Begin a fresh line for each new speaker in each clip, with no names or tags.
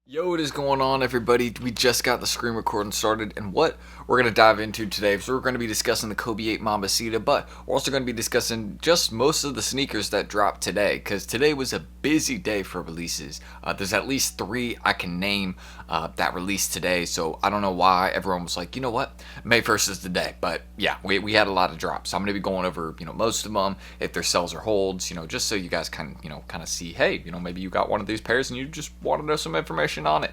Yo, what is going on, everybody? We just got the screen recording started, and what we're going to dive into today, so we're going to be discussing the Kobe 8 Mambacita, but we're also going to be discussing just most of the sneakers that dropped today, because today was a busy day for releases. There's at least 3 I can name that released today, so I don't know why everyone was like, you know what, May 1st is the day, but yeah, we had a lot of drops, so I'm going to be going over, most of them, if they're sells or holds, just so you guys can, kind of see, hey, maybe you got one of these pairs and you just want to know some information on it,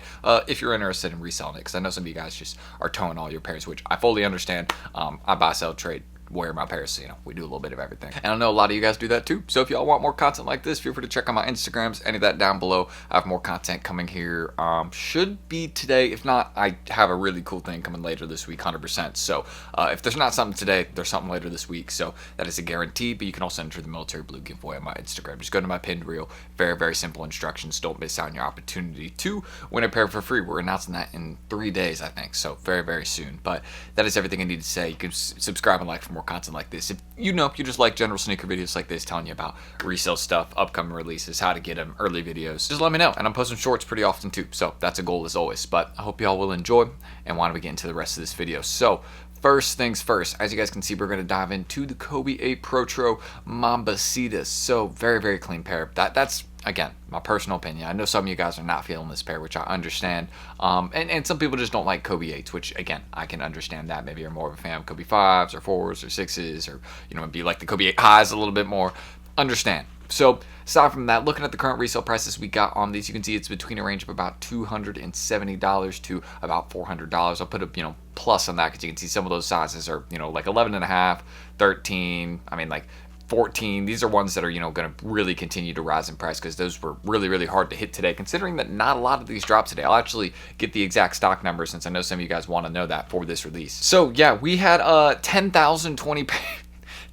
if you're interested in reselling it, because I know some of you guys just are towing all your pairs, which I fully understand. I buy, sell, trade, wear my pairs, so we do a little bit of everything, and I know a lot of you guys do that too. So if y'all want more content like this, feel free to check out my Instagrams, any of that down below. I have more content coming here, should be today. If not, I have a really cool thing coming later this week, 100%. So if there's not something today, there's something later this week, so that is a guarantee. But you can also enter the military blue giveaway on my Instagram. Just go to my pinned reel. Very, very simple instructions. Don't miss out on your opportunity to win a pair for free. We're announcing that in 3 days, I think, so very, very soon. But that is everything I need to say. You can subscribe and like for more content like this. If you just like general sneaker videos like this, telling you about resale stuff, upcoming releases, how to get them, early videos, just let me know. And I'm posting shorts pretty often too, so that's a goal as always. But I hope y'all will enjoy, and why don't we get into the rest of this video. So first things first, as you guys can see, we're going to dive into the Kobe 8 Protro Mambacita. So very, very clean pair. That's again my personal opinion. I know some of you guys are not feeling this pair, which I understand. And some people just don't like Kobe 8s, which again I can understand that. Maybe you're more of a fan of Kobe 5s or 4s or 6s, or maybe like the Kobe 8 highs a little bit more. Understand. So aside from that, looking at the current resale prices we got on these, you can see it's between a range of about $270 to about $400. I'll put a plus on that, because you can see some of those sizes are like 11 and a half, 13. I mean, like 14. These are ones that are going to really continue to rise in price, because those were really, really hard to hit today, considering that not a lot of these dropped today. I'll actually get the exact stock number, since I know some of you guys want to know that for this release. So yeah, we had 10,020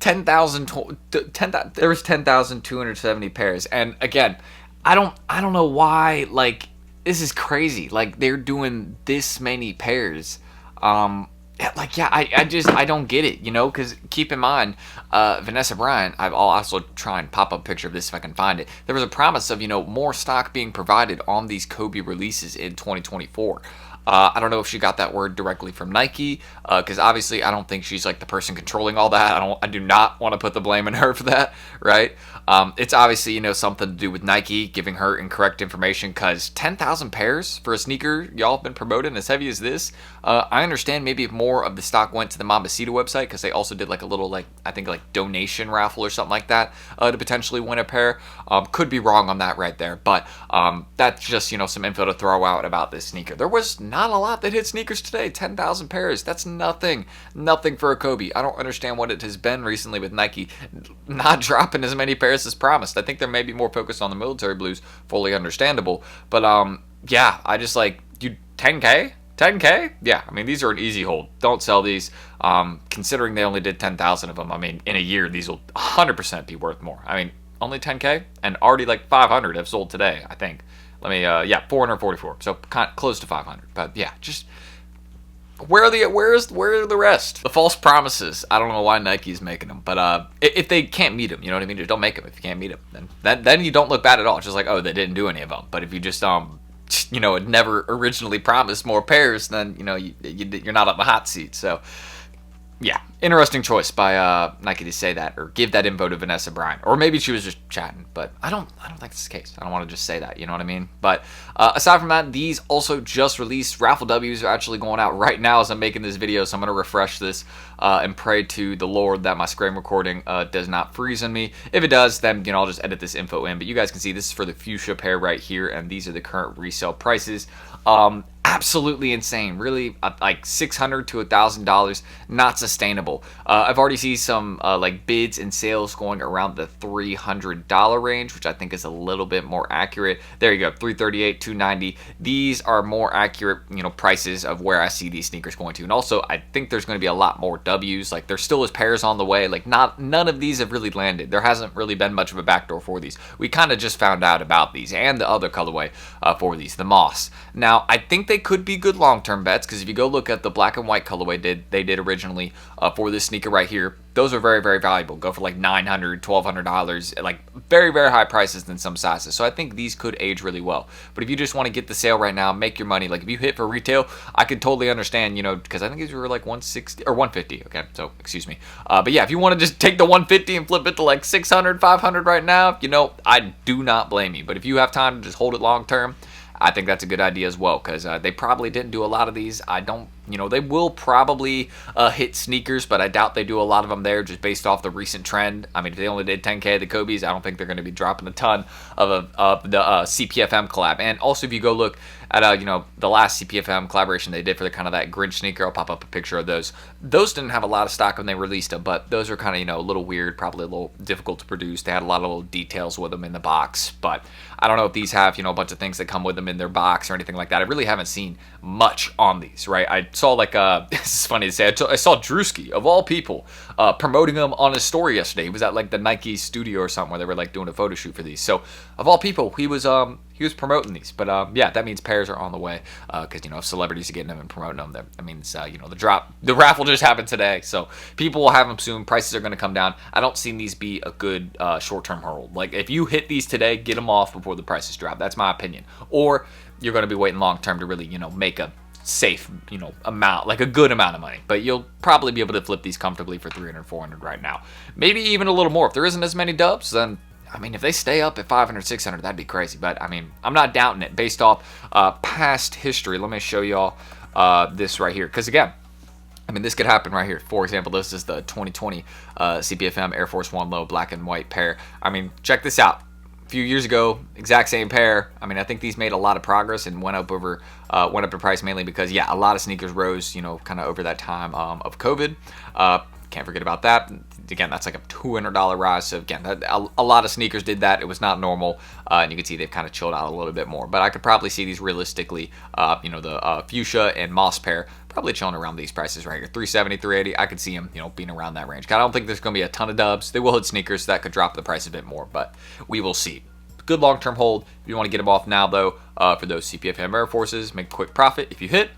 there was 10,270 pairs, and again, I don't know why, like, this is crazy, like they're doing this many pairs. I don't get it, because keep in mind, Vanessa Bryant, I'll also try and pop up a picture of this if I can find it. There was a promise of, more stock being provided on these Kobe releases in 2024. I don't know if she got that word directly from Nike, because obviously I don't think she's like the person controlling all that. I do not want to put the blame on her for that, right? It's obviously, something to do with Nike giving her incorrect information, because 10,000 pairs for a sneaker y'all have been promoting as heavy as this. I understand maybe if more of the stock went to the Mambacita website, because they also did like a little, I think donation raffle or something like that, to potentially win a pair. Could be wrong on that right there, but that's just, some info to throw out about this sneaker. There was not a lot that hit sneakers today. 10,000 pairs. That's nothing for a Kobe. I don't understand what it has been recently with Nike not dropping as many pairs as promised. I think they're maybe more focused on the military blues, fully understandable. But yeah, I just like, you 10K? 10K? Yeah, I mean, these are an easy hold. Don't sell these. Considering they only did 10,000 of them, I mean, in a year, these will 100% be worth more. I mean, only 10K? And already like 500 have sold today, I think. Let me, 444. So close to 500. But yeah, just where are the rest? The false promises. I don't know why Nike's making them, but if they can't meet them, you know what I mean? Just don't make them if you can't meet them. Then you don't look bad at all. It's just like, oh, they didn't do any of them. But if you just had never originally promised more pairs, then you're not on the hot seat. So yeah, interesting choice by Nike to say that, or give that info to Vanessa Bryant, or maybe she was just chatting. But I don't think that's the case. I don't want to just say that, you know what I mean? But aside from that, these also just released. Raffle W's are actually going out right now as I'm making this video, so I'm gonna refresh this and pray to the Lord that my screen recording does not freeze on me. If it does, then I'll just edit this info in. But you guys can see this is for the fuchsia pair right here, and these are the current resale prices. Absolutely insane. Really, like $600 to $1,000, not sustainable. I've already seen some like bids and sales going around the $300 range, which I think is a little bit more accurate. There you go, $338, $290. These are more accurate, prices of where I see these sneakers going to. And also, I think there's going to be a lot more W's. Like, there still is pairs on the way. Like, none of these have really landed. There hasn't really been much of a backdoor for these. We kind of just found out about these and the other colorway for these, the Moss. Now, I think they they could be good long-term bets, because if you go look at the black and white colorway they did originally for this sneaker right here, those are very, very valuable. Go for like $900, $1,200, like very, very high prices than some sizes. So I think these could age really well. But if you just want to get the sale right now, make your money. Like if you hit for retail, I could totally understand, because I think these were like 160 or 150. Okay, so excuse me. But yeah, if you want to just take the 150 and flip it to like 600, 500 right now, I do not blame you. But if you have time to just hold it long term, I think that's a good idea as well, because they probably didn't do a lot of these. I don't, they will probably hit sneakers, but I doubt they do a lot of them there just based off the recent trend. I mean, if they only did 10K of the Kobe's, I don't think they're going to be dropping a ton of the CPFM collab. And also, if you go look at, the last CPFM collaboration they did for the kind of that Grinch sneaker, I'll pop up a picture of those. Those didn't have a lot of stock when they released them, but those are kind of, a little weird, probably a little difficult to produce. They had a lot of little details with them in the box, but I don't know if these have, a bunch of things that come with them in their box or anything like that. I really haven't seen much on these, right? I saw like, this is funny to say, I saw Drewski, of all people, promoting them on his story yesterday. He was at like the Nike studio or something where they were like doing a photo shoot for these. So of all people, he was promoting these. But yeah, that means pairs are on the way, because if celebrities are getting them and promoting them, that means the raffle just happened today, so people will have them soon. Prices are going to come down. I don't see these be a good short-term hold. Like if you hit these today, get them off before the prices drop. That's my opinion. Or you're going to be waiting long-term to really make a safe amount, like a good amount of money. But you'll probably be able to flip these comfortably for 300, 400 right now, maybe even a little more. If there isn't as many dubs, then if they stay up at 500, 600, that'd be crazy. But I'm not doubting it based off past history. Let me show y'all this right here, because again, this could happen right here. For example, this is the 2020 CPFM Air Force One Low black and white pair. Check this out. A few years ago, exact same pair. I think these made a lot of progress and went up in price, mainly because, yeah, a lot of sneakers rose, kind of over that time of COVID. Can't forget about that. Again, that's like a $200 rise. So again, a lot of sneakers did that. It was not normal, and you can see they've kind of chilled out a little bit more. But I could probably see these realistically, the fuchsia and moss pair probably chilling around these prices right here, 370, 380. I could see them, being around that range. I don't think there's going to be a ton of dubs. They will hit sneakers, so that could drop the price a bit more, but we will see. Good long-term hold. If you want to get them off now, though, for those CPFM Air Forces, make a quick profit if you hit.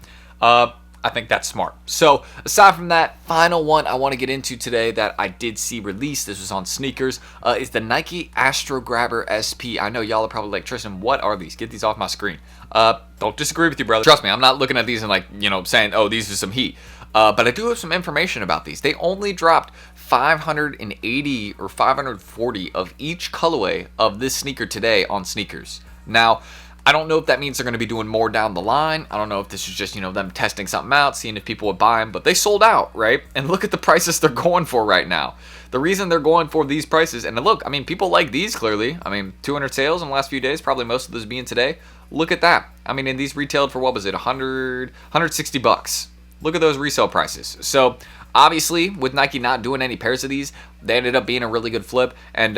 I think that's smart. So aside from that, final one I want to get into today that I did see released, this was on sneakers, is the Nike Astro Grabber SP. I know y'all are probably like, Tristan, what are these? Get these off my screen. Don't disagree with you, brother. Trust me, I'm not looking at these and like, saying, oh, these are some heat. But I do have some information about these. They only dropped 580 or 540 of each colorway of this sneaker today on sneakers. Now, I don't know if that means they're going to be doing more down the line. I don't know if this is just, them testing something out, seeing if people would buy them, but they sold out, right? And look at the prices they're going for right now. The reason they're going for these prices, and look, people like these clearly. 200 sales in the last few days, probably most of those being today. Look at that. And these retailed for, what was it, 160 bucks. Look at those resale prices. So obviously, with Nike not doing any pairs of these, they ended up being a really good flip. And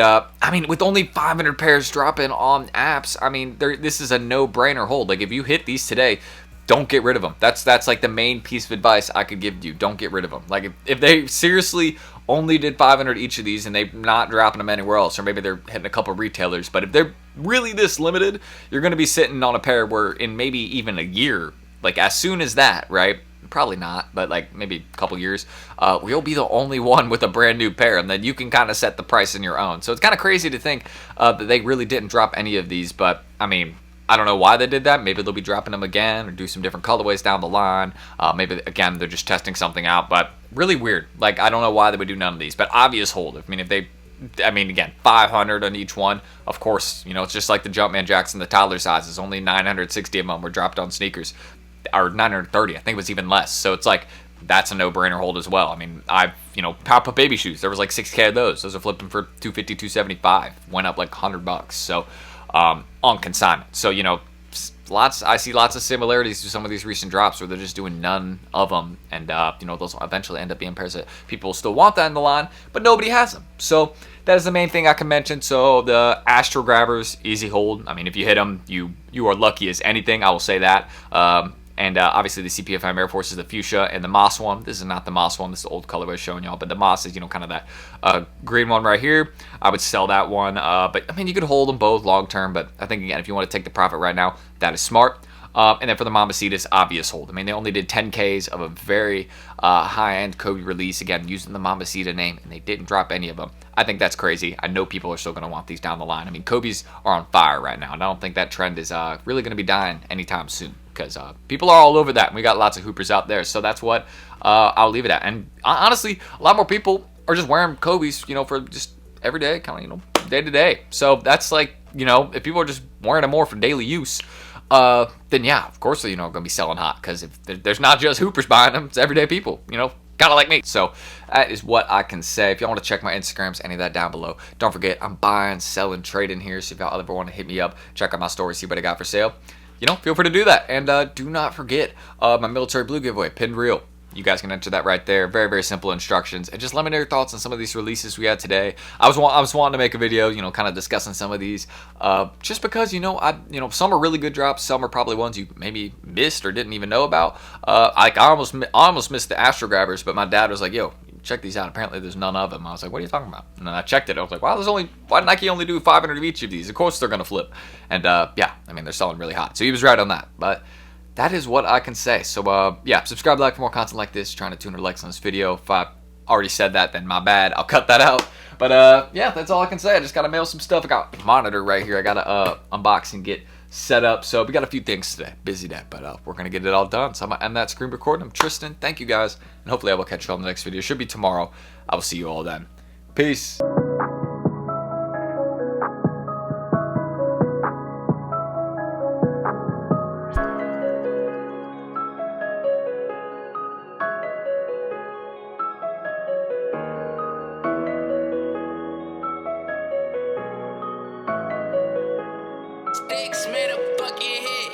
with only 500 pairs dropping on apps, this is a no-brainer hold. Like if you hit these today, don't get rid of them. That's like the main piece of advice I could give you. Don't get rid of them. Like if they seriously only did 500 each of these and they're not dropping them anywhere else, or maybe they're hitting a couple retailers, but if they're really this limited, you're going to be sitting on a pair where in maybe even a year, like as soon as that, right? Probably not, but like maybe a couple years, we'll be the only one with a brand new pair, and then you can kind of set the price in your own. So it's kind of crazy to think that they really didn't drop any of these, but I don't know why they did that. Maybe they'll be dropping them again or do some different colorways down the line. Maybe again they're just testing something out, but really weird. Like I don't know why they would do none of these, but obvious hold. If they, again, 500 on each one. Of course, it's just like the Jumpman Jacks and the toddler sizes. Only 960 of them were dropped on sneakers. Or 930, I think it was even less. So it's like, that's a no-brainer hold as well. Pop-up baby shoes, there was like 6K of those. Those are flipping for 250, 275. Went up like $100. So, on consignment. So, I see lots of similarities to some of these recent drops where they're just doing none of them. And, those will eventually end up being pairs that people still want that in the line, but nobody has them. So that is the main thing I can mention. So the Astro Grabbers, easy hold. If you hit them, you are lucky as anything. I will say that. And obviously the CPFM Air Force is the fuchsia and the moss one. This is not the moss one. This is the old colorway showing y'all. But the moss is, kind of that green one right here. I would sell that one. But, you could hold them both long term. But I think, again, if you want to take the profit right now, that is smart. And then for the Mambacitas, obvious hold. I mean, they only did 10Ks of a very high-end Kobe release, again, using the Mambacita name, and they didn't drop any of them. I think that's crazy. I know people are still going to want these down the line. I mean, Kobe's are on fire right now, and I don't think that trend is really going to be dying anytime soon, because people are all over that, and we got lots of hoopers out there. So that's what I'll leave it at. And honestly, a lot more people are just wearing Kobe's, for just every day, kind of, day to day. So that's like, if people are just wearing them more for daily use, then yeah, of course they're going to be selling hot, because if there's not just hoopers buying them, it's everyday people, kind of like me. So that is what I can say. If y'all want to check my Instagrams, any of that down below. Don't forget, I'm buying, selling, trading here. So if y'all ever want to hit me up, check out my story, see what I got for sale, feel free to do that. And do not forget my military blue giveaway, pinned reel. You guys can enter that right there. Very, very simple instructions. And just let me know your thoughts on some of these releases we had today. I was wanting to make a video, kind of discussing some of these. Just because, some are really good drops. Some are probably ones you maybe missed or didn't even know about. I almost missed the Astro Grabbers, but my dad was like, yo, check these out. Apparently there's none of them. I was like, what are you talking about? And then I checked it. I was like, wow, why did Nike only do 500 of each of these? Of course they're going to flip. And yeah, I mean, they're selling really hot. So he was right on that. But that is what I can say. So yeah, subscribe, like for more content like this. Trying to 200 likes on this video. If I already said that, then my bad. I'll cut that out. But yeah, that's all I can say. I just got to mail some stuff. I got a monitor right here. I got to unbox and get set up. So we got a few things today. Busy day, but we're going to get it all done. So I'm going to end that screen recording. I'm Tristan. Thank you guys. And hopefully I will catch you on the next video. It should be tomorrow. I will see you all then. Peace.
Sticks made a bucket hit.